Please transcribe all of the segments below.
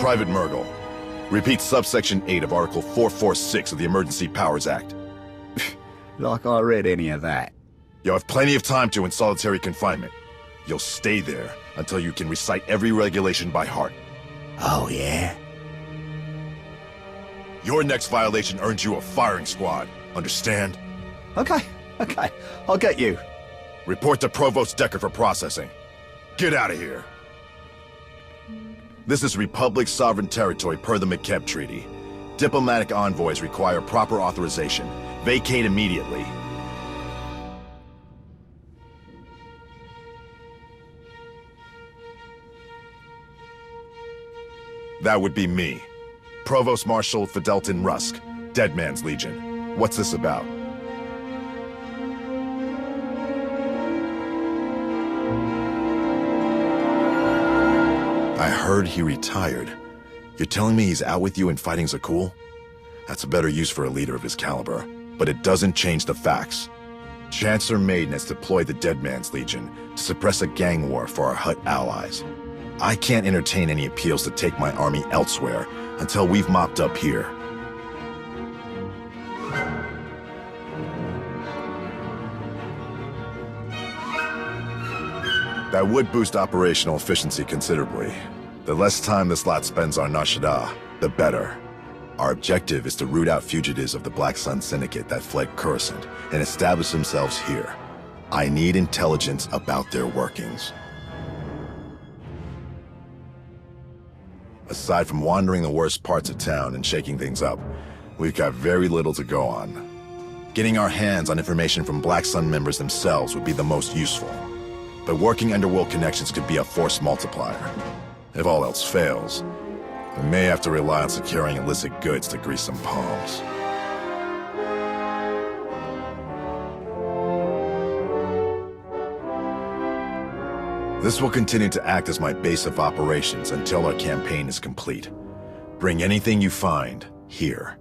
Private Murgle. Repeat subsection 8 of Article 446 of the Emergency Powers Act. Like I read any of that. You'll have plenty of time to in solitary confinement. You'll stay there until you can recite every regulation by heart. Oh, yeah? Your next violation earns you a firing squad. Understand? Okay. I'll get you. Report to Provost Decker for processing. Get out of here. This is Republic sovereign territory per the McKeb Treaty. Diplomatic envoys require proper authorization. Vacate immediately. That would be me. Provost Marshal Fideltin Rusk, Dead Man's Legion. What's this about? I heard he retired. You're telling me he's out with you and fighting Zakul? That's a better use for a leader of his caliber, but it doesn't change the facts. Chancellor Maiden has deployed the Dead Man's Legion to suppress a gang war for our Hutt allies. I can't entertain any appeals to take my army elsewhere until we've mopped up here. That would boost operational efficiency considerably. The less time this lot spends on Nar Shaddaa, the better. Our objective is to root out fugitives of the Black Sun Syndicate that fled Coruscant and establish themselves here. I need intelligence about their workings. Aside from wandering the worst parts of town and shaking things up, we've got very little to go on. Getting our hands on information from Black Sun members themselves would be the most useful. But working underworld connections could be a force multiplier. If all else fails, we may have to rely on securing illicit goods to grease some palms. This will continue to act as my base of operations until our campaign is complete. Bring anything you find here.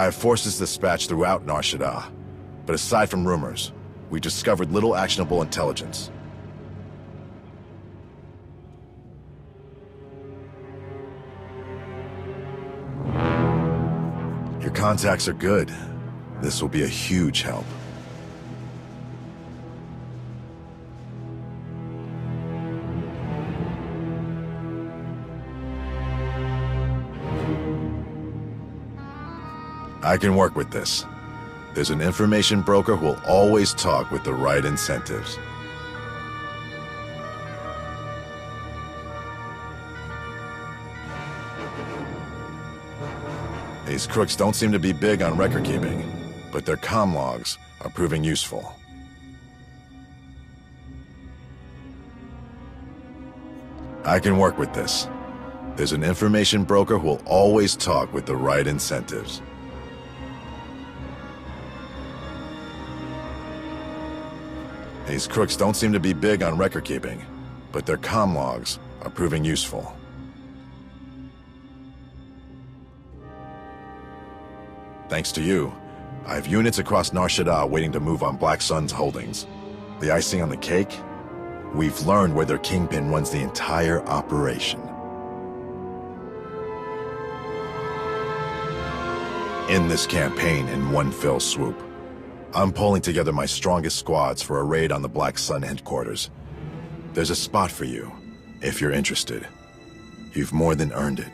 I have forces dispatched throughout Nar Shaddaa, but aside from rumors, we discovered little actionable intelligence. Your contacts are good. This will be a huge help. I can work with this. There's an information broker who will always talk with the right incentives. These crooks don't seem to be big on record keeping, but their comm logs are proving useful. I can work with this. There's an information broker who will always talk with the right incentives. These crooks don't seem to be big on record keeping, but their comm logs are proving useful. Thanks to you, I have units across Nar Shaddaa waiting to move on Black Sun's holdings. The icing on the cake? We've learned where their kingpin runs the entire operation. End this campaign in one fell swoop. I'm pulling together my strongest squads for a raid on the Black Sun headquarters. There's a spot for you, if you're interested. You've more than earned it.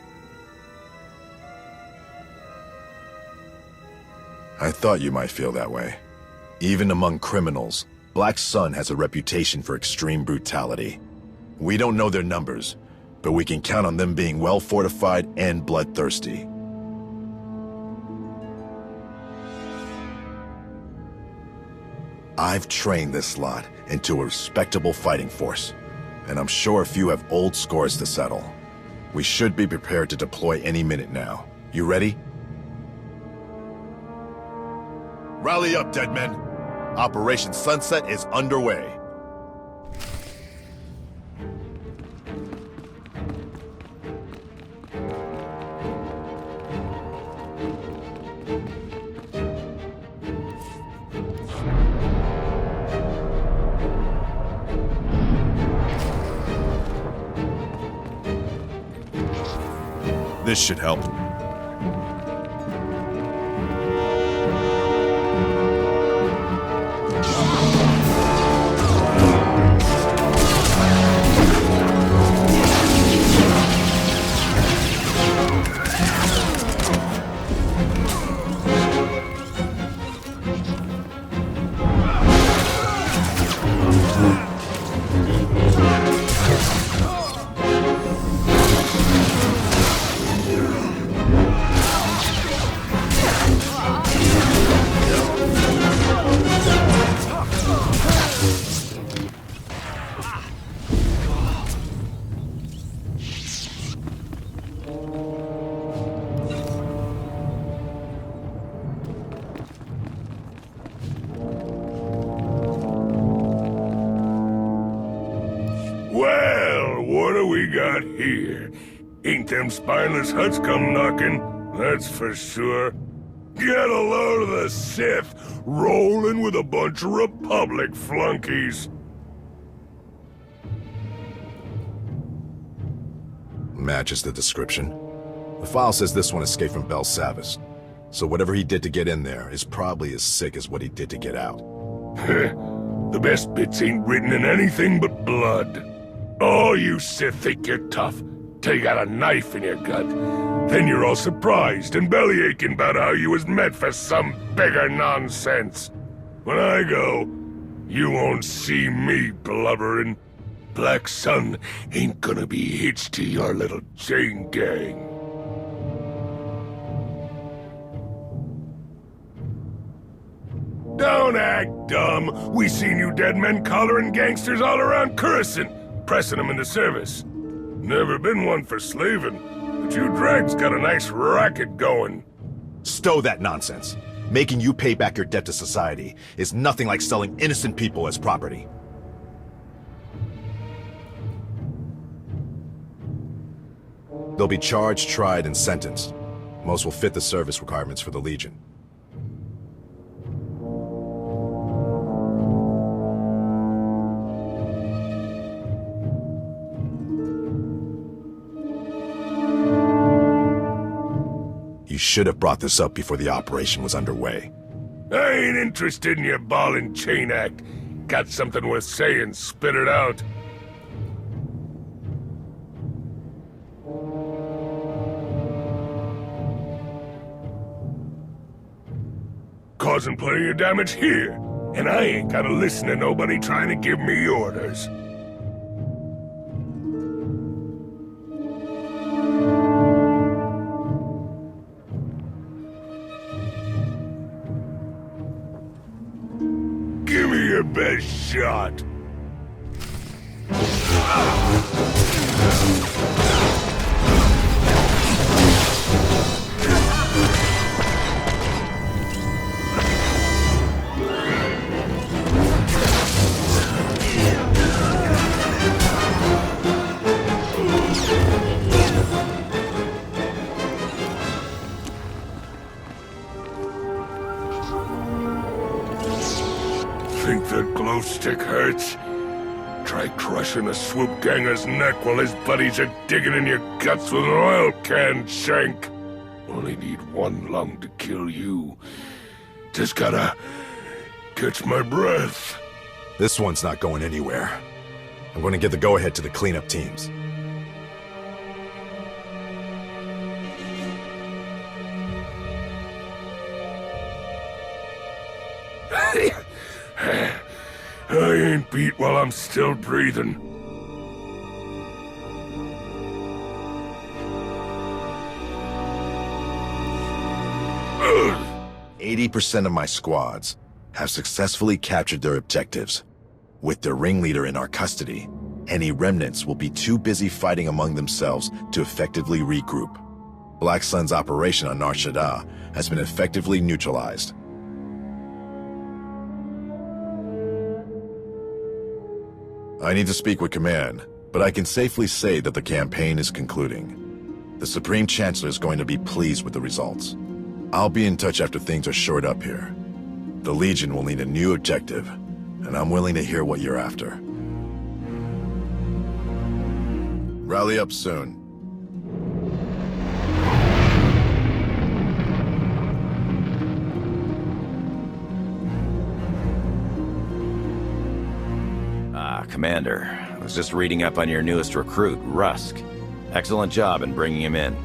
I thought you might feel that way. Even among criminals, Black Sun has a reputation for extreme brutality. We don't know their numbers, but we can count on them being well fortified and bloodthirsty. I've trained this lot into a respectable fighting force, and I'm sure a few have old scores to settle. We should be prepared to deploy any minute now. You ready? Rally up, dead men. Operation Sunset is underway. This should help. Well, what do we got here? Ain't them spineless huts come knocking, that's for sure. Get a load of the Sith, rolling with a bunch of Republic flunkies. Matches the description. The file says this one escaped from Bel Savis, so whatever he did to get in there is probably as sick as what he did to get out. The best bits ain't written in anything but blood. Oh, you Sith think you're tough, till you got a knife in your gut. Then you're all surprised and bellyaching about how you was meant for some bigger nonsense. When I go, you won't see me blubbering. Black Sun ain't gonna be hitched to your little chain gang. Don't act dumb. We seen you dead men collaring gangsters all around Coruscant, pressing them into service. Never been one for slaving, but you dregs got a nice racket going. Stow that nonsense. Making you pay back your debt to society is nothing like selling innocent people as property. They'll be charged, tried, and sentenced. Most will fit the service requirements for the Legion. You should have brought this up before the operation was underway. I ain't interested in your ball and chain act. Got something worth saying, spit it out. Causing plenty of damage here, and I ain't gotta listen to nobody trying to give me orders. Give me your best shot. Think that glow stick hurts? Try crushing a swoop ganger's neck while his buddies are digging in your guts with an oil can shank. Only need one lung to kill you. Just gotta catch my breath. This one's not going anywhere. I'm going to give the go-ahead to the cleanup teams. I ain't beat while I'm still breathing. Ugh. 80% of my squads have successfully captured their objectives. With their ringleader in our custody, any remnants will be too busy fighting among themselves to effectively regroup. Black Sun's operation on Nar Shaddaa has been effectively neutralized. I need to speak with Command, but I can safely say that the campaign is concluding. The Supreme Chancellor is going to be pleased with the results. I'll be in touch after things are shored up here. The Legion will need a new objective, and I'm willing to hear what you're after. Rally up soon. Commander, I was just reading up on your newest recruit, Rusk. Excellent job in bringing him in.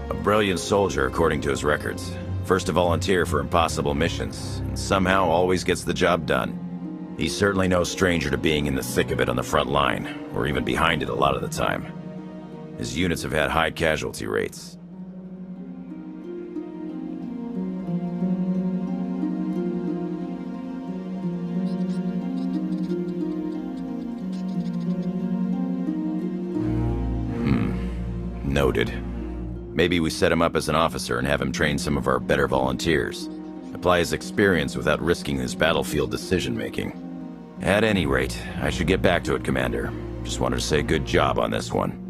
A brilliant soldier, according to his records. First to volunteer for impossible missions, and somehow always gets the job done. He's certainly no stranger to being in the thick of it on the front line, or even behind it a lot of the time. His units have had high casualty rates. Noted. Maybe we set him up as an officer and have him train some of our better volunteers. Apply his experience without risking his battlefield decision-making. At any rate, I should get back to it, Commander. Just wanted to say good job on this one.